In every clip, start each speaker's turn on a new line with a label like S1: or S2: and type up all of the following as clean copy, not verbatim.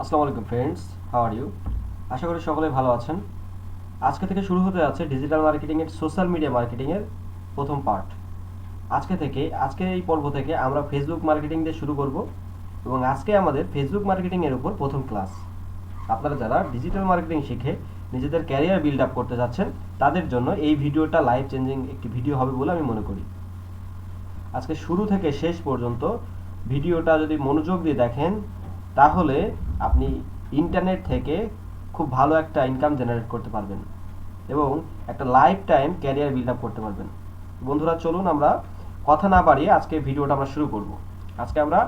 S1: আসসালামু আলাইকুম friends, how are you? আশা করি সকলেই ভালো আছেন। আজকে থেকে শুরু হতে যাচ্ছে ডিজিটাল মার্কেটিংয়ের সোশ্যাল মিডিয়া মার্কেটিংয়ের প্রথম পার্ট। আজকে এই পর্ব থেকে আমরা ফেসবুক মার্কেটিং দিয়ে শুরু করব এবং আজকে আমাদের ফেসবুক মার্কেটিংয়ের উপর প্রথম ক্লাস। আপনারা যারা ডিজিটাল মার্কেটিং শিখে নিজেদের ক্যারিয়ার বিল্ড আপ করতে যাচ্ছেন তাদের জন্য এই ভিডিওটা লাইফ চেঞ্জিং একটি ভিডিও হবে বলে আমি মনে করি। আজকে শুরু থেকে শেষ পর্যন্ত ভিডিওটা যদি মনোযোগ দিয়ে দেখেন তাহলে আপনি ইন্টারনেট থেকে খুব ভালো একটা ইনকাম জেনারেট করতে পারবেন এবং একটা life time career build up করতে পারবেন। বন্ধুরা, চলুন আমরা কথা না বাড়িয়ে আজকে ভিডিওটা আমরা শুরু করব। আজকে আমরা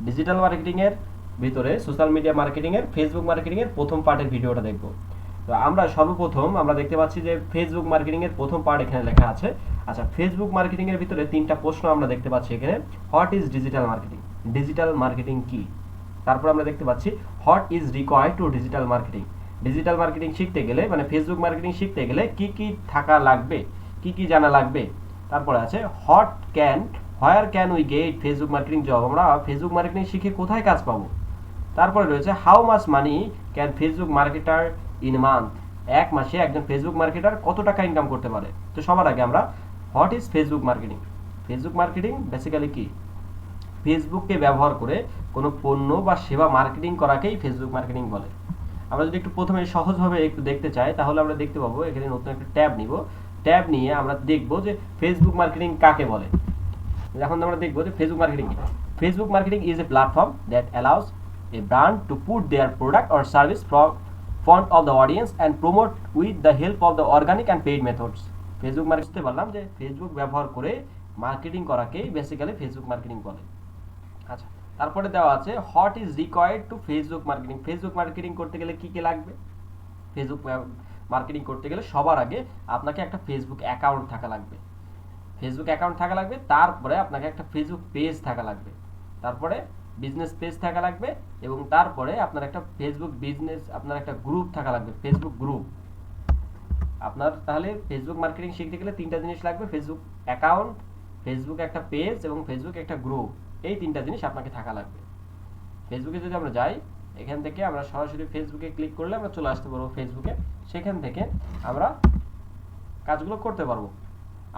S1: ডিজিটাল মার্কেটিংয়ের ভিতরে সোশ্যাল মিডিয়া মার্কেটিংয়ের ফেসবুক মার্কেটিংয়ের প্রথম পার্টের ভিডিওটা দেখব। তো আমরা সর্বপ্রথম আমরা দেখতে পাচ্ছি যে ফেসবুক মার্কেটিংয়ের প্রথম পার্ট এখানে লেখা আছে। আচ্ছা, ফেসবুক মার্কেটিংয়ের ভিতরে তিনটা প্রশ্ন আমরা দেখতে পাচ্ছি এখানে। What is digital marketing? Digital marketing কি? তারপর আমরা দেখতে পাচ্ছি what is required to digital marketing? Digital marketing শিখতে গেলে মানে ফেসবুক মার্কেটিং শিখতে গেলে কি কি থাকা লাগবে, কি কি জানা লাগবে। তারপরে আছে where can we get Facebook marketing job? আমরা ফেসবুক মার্কেটিং শিখে কোথায় কাজ পাবো। তারপরে রয়েছে how much money can Facebook marketer in month? এক মাসে একজন ফেসবুক মার্কেটার কত টাকা ইনকাম করতে পারে। তো সবার আগে আমরা what is Facebook marketing? Facebook marketing basically কি? ফেসবুককে ব্যবহার করে কোনো পণ্য বা সেবা মার্কেটিং করাকেই ফেসবুক মার্কেটিং বলে। আমরা যদি একটু প্রথমে সহজভাবে একটু দেখতে চাই তাহলে আমরা দেখতে পাবো এখানে নতুন একটা ট্যাব নিব। ট্যাব নিয়ে আমরা দেখব যে ফেসবুক মার্কেটিং কাকে বলে। এখন আমরা দেখব যে ফেসবুক মার্কেটিং কি। Facebook marketing is a platform that allows a brand to put their product or service front of the audience and promote with the help of the organic and paid methods. Facebook marketing বুঝতে পারলাম যে Facebook ব্যবহার করে marketing করাকেই basically Facebook marketing বলে। আচ্ছা, তারপরে দেওয়া আছে what is required to Facebook marketing? Facebook marketing করতে গেলে কি কি লাগবে? ফেসবুক মার্কেটিং করতে গেলে সবার আগে আপনাকে একটা ফেসবুক অ্যাকাউন্ট থাকা লাগবে। ফেসবুক অ্যাকাউন্ট থাকা লাগবে, তারপরে আপনাকে একটা ফেসবুক পেজ থাকা লাগবে, তারপরে বিজনেস পেজ থাকা লাগবে এবং তারপরে আপনার একটা ফেসবুক বিজনেস আপনার একটা গ্রুপ থাকা লাগবে, ফেসবুক গ্রুপ। আপনার তাহলে ফেসবুক মার্কেটিং শিখতে গেলে তিনটা জিনিস লাগবে: ফেসবুক অ্যাকাউন্ট, ফেসবুক একটা পেজ এবং ফেসবুক একটা গ্রুপ। এই তিনটা জিনিস আপনাকে থাকা লাগবে। ফেসবুকে যদি আমরা যাই, এখান থেকে আমরা সরাসরি ফেসবুকে ক্লিক করলে আমরা চলে আসতে পারবো ফেসবুকে। সেখান থেকে আমরা কাজগুলো করতে পারবো।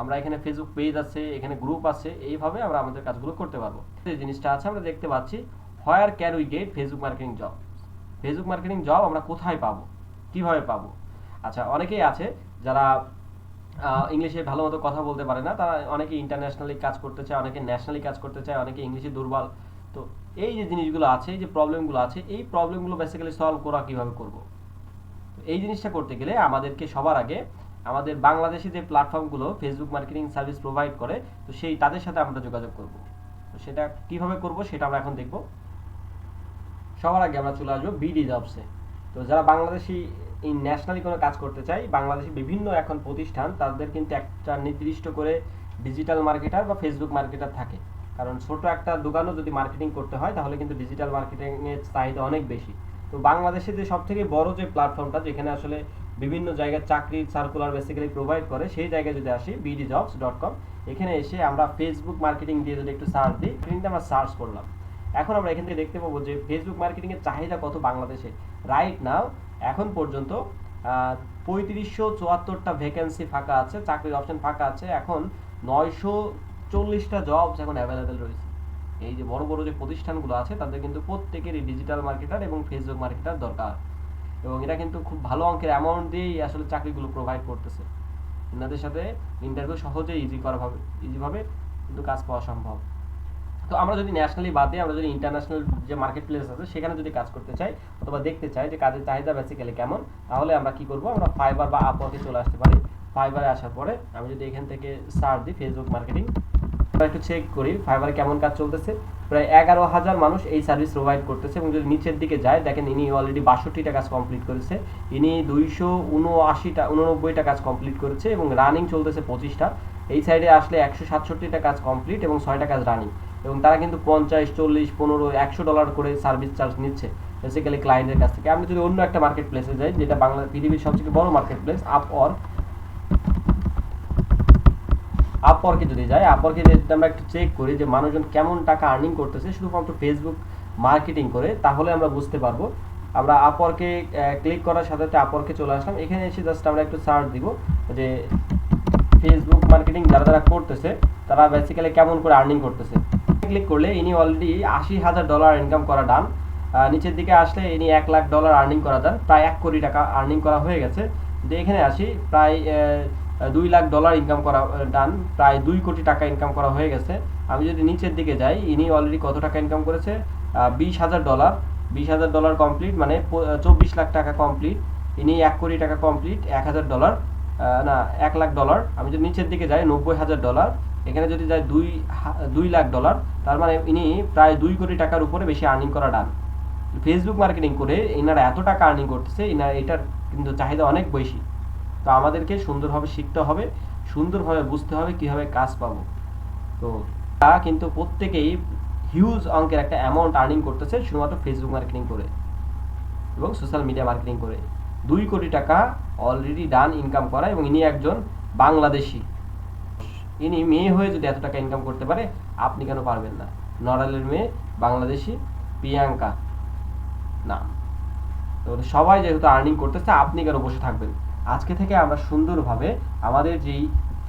S1: আমরা এখানে ফেসবুক পেজ আছে, এখানে গ্রুপ আছে, এইভাবে আমরা আমাদের কাজগুলো করতে পারবো। এই জিনিসটা আছে, আমরা দেখতে পাচ্ছি where can we get Facebook marketing job? Facebook marketing job আমরা কোথায় পাবো, কিভাবে পাবো? আচ্ছা, অনেকেই আছে যারা ইংলিশে ভালো মতো কথা বলতে পারে না, তারা অনেকে ইন্টারন্যাশনালি কাজ করতে চায়, অনেকে ন্যাশনালি কাজ করতে চায়, অনেকে ইংলিশে দুর্বল। তো এই যে জিনিসগুলো আছে, এই যে প্রবলেমগুলো আছে, এই প্রবলেমগুলো বেসিক্যালি সলভ করা কিভাবে করব? এই জিনিসটা করতে গেলে আমাদেরকে সবার আগে আমাদের বাংলাদেশি যে প্ল্যাটফর্মগুলো ফেসবুক মার্কেটিং সার্ভিস প্রোভাইড করে, তো সেই তাদের সাথে আমরা যোগাযোগ করব। তো সেটা কিভাবে করব সেটা আমরা এখন দেখব। সবার আগে আমরা চলে আসবো বিডি জবসে। তো যারা বাংলাদেশি ন্যাশনালি কোনো কাজ করতে চায়, বাংলাদেশি বিভিন্ন এখন প্রতিষ্ঠান তাদের কিন্তু একটা নির্দিষ্ট করে ডিজিটাল মার্কেটার বা ফেসবুক মার্কেটার থাকে। কারণ ছোট একটা দোকানও যদি মার্কেটিং করতে হয় তাহলে কিন্তু ডিজিটাল মার্কেটিংয়ের চাহিদা অনেক বেশি। তো বাংলাদেশে যে সবথেকে বড় যে প্ল্যাটফর্মটা যেখানে আসলে বিভিন্ন জায়গায় চাকরির সার্কুলার বেসিক্যালি প্রোভাইড করে, সেই জায়গায় যদি আসি bdjobs.com, এখানে এসে আমরা ফেসবুক মার্কেটিং দিয়ে যদি একটু সার্চ দিই, কিন্তু আমরা সার্চ করলাম। এখন আমরা এখান থেকে দেখতে পাবো যে ফেসবুক মার্কেটিংয়ের চাহিদা কত বাংলাদেশে। রাইট নাও এখন পর্যন্ত 3574টা ভ্যাকেন্সি ফাঁকা আছে, চাকরির অপশন ফাঁকা আছে। এখন 940টা জবস এখন অ্যাভেলেবেল রয়েছে। এই যে বড় বড় যে প্রতিষ্ঠানগুলো আছে তাদের কিন্তু প্রত্যেকেরই ডিজিটাল মার্কেটার এবং ফেসবুক মার্কেটার দরকার, এবং এরা কিন্তু খুব ভালো অঙ্কের অ্যামাউন্ট দিয়েই আসলে চাকরিগুলো প্রোভাইড করতেছে। এনাদের সাথে ইন্টারভিউ সহজে ইজিভাবে কিন্তু কাজ পাওয়া সম্ভব। তো আমরা যদি ন্যাশনালি বাদ দিই, আমরা যদি ইন্টারন্যাশনাল যে মার্কেট প্লেস আছে সেখানে যদি কাজ করতে চাই অথবা দেখতে চাই যে কাজের চাহিদা বেসিক্যালি কেমন, তাহলে আমরা কি করব, আমরা ফাইবার বা আপওয়ার্কে চলে আসতে পারি। ফাইবারে আসার পরে আমি যদি এখান থেকে সার্চ দিই ফেসবুক মার্কেটিং, আমরা একটু চেক করি ফাইবারে কেমন কাজ চলতেছে। প্রায় 11,000 মানুষ এই সার্ভিস প্রোভাইড করতেছে, এবং যদি নিচের দিকে যায় দেখেন ইনি অলরেডি 62টা কাজ কমপ্লিট করেছে, ইনি 289টা কাজ কমপ্লিট করেছে এবং রানিং চলতেছে 25টা। এই সাইডে আসলে 167টা কাজ কমপ্লিট এবং 6টা কাজ রানিং, এবং তারা কিন্তু 50, 40, 15, $100 করে সার্ভিস চার্জ নিচ্ছে বেসিক্যালি ক্লায়েন্টের কাছ থেকে। আমরা যদি অন্য একটা মার্কেট প্লেসে যাই, যেটা পৃথিবীর সবচেয়ে বড় মার্কেট প্লেস আপওয়ার্কে যদি যাই, আপওয়ার্কে যদি আমরা একটু চেক করি যে মানুষজন কেমন টাকা আর্নিং করতেছে শুধুমাত্র ফেসবুক মার্কেটিং করে, তাহলে আমরা বুঝতে পারবো। আমরা আপওয়ার্কে ক্লিক করার সাথে সাথে আপওয়ার্কে চলে আসলাম। এখানে এসে জাস্ট আমরা একটু সার্চ দিব যে ফেসবুক মার্কেটিং যারা যারা করতেছে তারা বেসিক্যালি কেমন করে আর্নিং করতেছে। ক্লিক করলে ইনি অলরেডি $80,000 ইনকাম করা ডান। নিচের দিকে আসলে ইনি $1,00,000 আর্নিং করা ডান, প্রায় 1 কোটি টাকা আর্নিং করা হয়ে গেছে। যে এখানে আসি প্রায় $2,00,000 ইনকাম করা ডান, প্রায় 2 কোটি টাকা ইনকাম করা হয়ে গেছে। আমি যদি নিচের দিকে যাই, ইনি অলরেডি কত টাকা ইনকাম করেছে, $20,000। $20,000 কমপ্লিট, মানে 24 লাখ টাকা কমপ্লিট। ইনি 1 কোটি টাকা কমপ্লিট, $1,000 না $1,00,000। আমি যদি নিচের দিকে যাই, $90,000। এখানে যদি যাই $2,00,000, তার মানে ইনি প্রায় 2 কোটি টাকার উপরে বেশি আর্নিং করা ডান। ফেসবুক মার্কেটিং করে ইনারা এত টাকা আর্নিং করতেছে, ইনারা এটার কিন্তু চাহিদা অনেক বেশি। তো আমাদেরকে সুন্দরভাবে শিখতে হবে, সুন্দরভাবে বুঝতে হবে কিভাবে কাজ পাবো। তো তা কিন্তু প্রত্যেকেই হিউজ অঙ্কের একটা অ্যামাউন্ট আর্নিং করতেছে শুধুমাত্র ফেসবুক মার্কেটিং করে এবং সোশ্যাল মিডিয়া মার্কেটিং করে। 2 কোটি টাকা অলরেডি ডান ইনকাম করা, এবং ইনি একজন বাংলাদেশি। ইনি মেয়ে হয়ে যদি এত টাকা ইনকাম করতে পারে, আপনি কেন পারবেন না? নড়াইলের মেয়ে, বাংলাদেশি, প্রিয়াঙ্কা নাম। তো সবাই যেহেতু আর্নিং করতেছে, আপনি কেন বসে থাকবেন? আজকে থেকে আমরা সুন্দরভাবে আমাদের যেই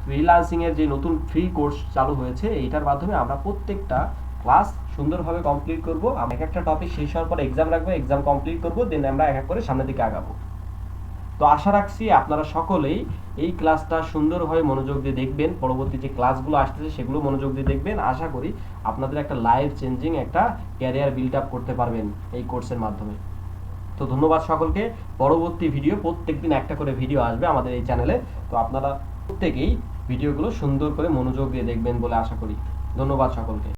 S1: ফ্রিল্যান্সিংয়ের যে নতুন ফ্রি কোর্স চালু হয়েছে, এইটার মাধ্যমে আমরা প্রত্যেকটা ক্লাস সুন্দরভাবে কমপ্লিট করব। আমরা এক একটা টপিক শেষ হওয়ার পর এক্সাম রাখবো, এক্সাম কমপ্লিট করবো, দেন আমরা এক এক করে সামনের দিকে আগাবো। তো আশা রাখছি আপনারা সকলেই এই ক্লাসটা সুন্দরভাবে মনোযোগ দিয়ে দেখবেন। পরবর্তী যে ক্লাসগুলো আসতেছে সেগুলো মনোযোগ দিয়ে দেখবেন। আশা করি আপনাদের একটা লাইফ চেঞ্জিং একটা ক্যারিয়ার বিল্ড আপ করতে পারবেন এই কোর্সের মাধ্যমে। তো ধন্যবাদ সকলকে। পরবর্তী ভিডিও প্রত্যেকদিন একটা করে ভিডিও আসবে আমাদের এই চ্যানেলে। তো আপনারা প্রত্যেকেই ভিডিওগুলো সুন্দর করে মনোযোগ দিয়ে দেখবেন বলে আশা করি। ধন্যবাদ সকলকে।